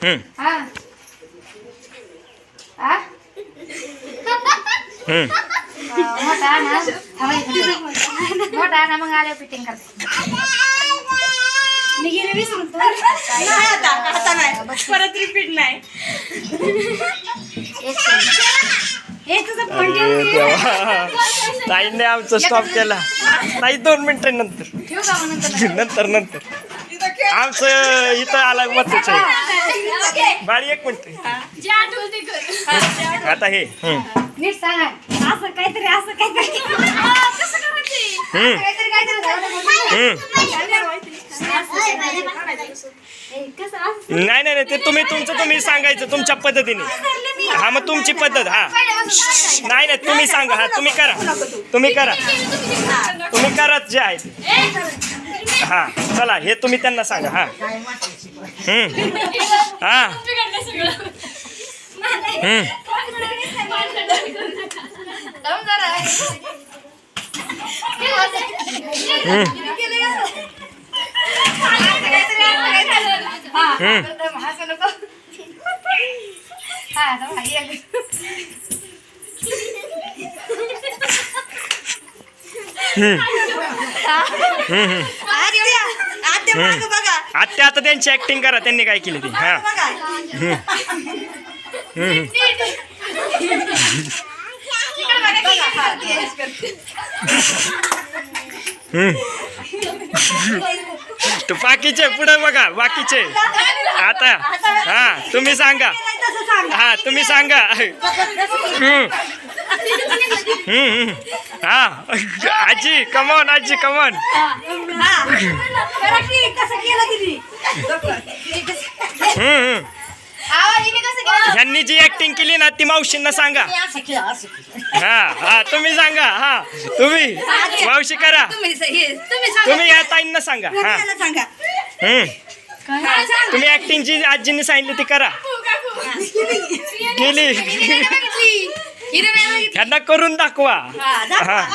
हा हा मोठा ना मोठा ना मग आल्या फिटिंग करते मी गेले विसरून नाही आता नाही परत रिपीट नाही ताईने आमचा स्टॉप केला. ताई 2 मिनिटं नंतर ठेवू का मग नंतर नंतर आमचं इथं आला महत्वाचं आहे. बाळी 1 मिनिट आता हे नीट सांगा असं काहीतरी कसं नाही नाही ते तुम्ही सांगायचं तुमच्या पद्धतीने. हा मग तुमची पद्धत. हा नाही नाही तुम्ही सांगा. हा तुम्ही करा जे आहे ते. हा चला हे तुम्ही त्यांना सांगा. हा हा आत्या आता त्यांची ऍक्टिंग करा. त्यांनी काय केली ती. हा बाकीचे पुढे बघा. बाकीचे आता हा तुम्ही सांगा. हा तुम्ही सांगा. हा आजी कमॉन. आजी कमॉन. ह्यांनी जी ऍक्टिंग केली ना ती मावशींना सांगा. हा हा तुम्ही सांगा. हा तुम्ही मावशी करा. तुम्ही या ताईंना सांगा. हा तुम्ही ऍक्टिंग जी आजींनी सांगितली ती करा. केली ह्यांना करून दाखवा. हा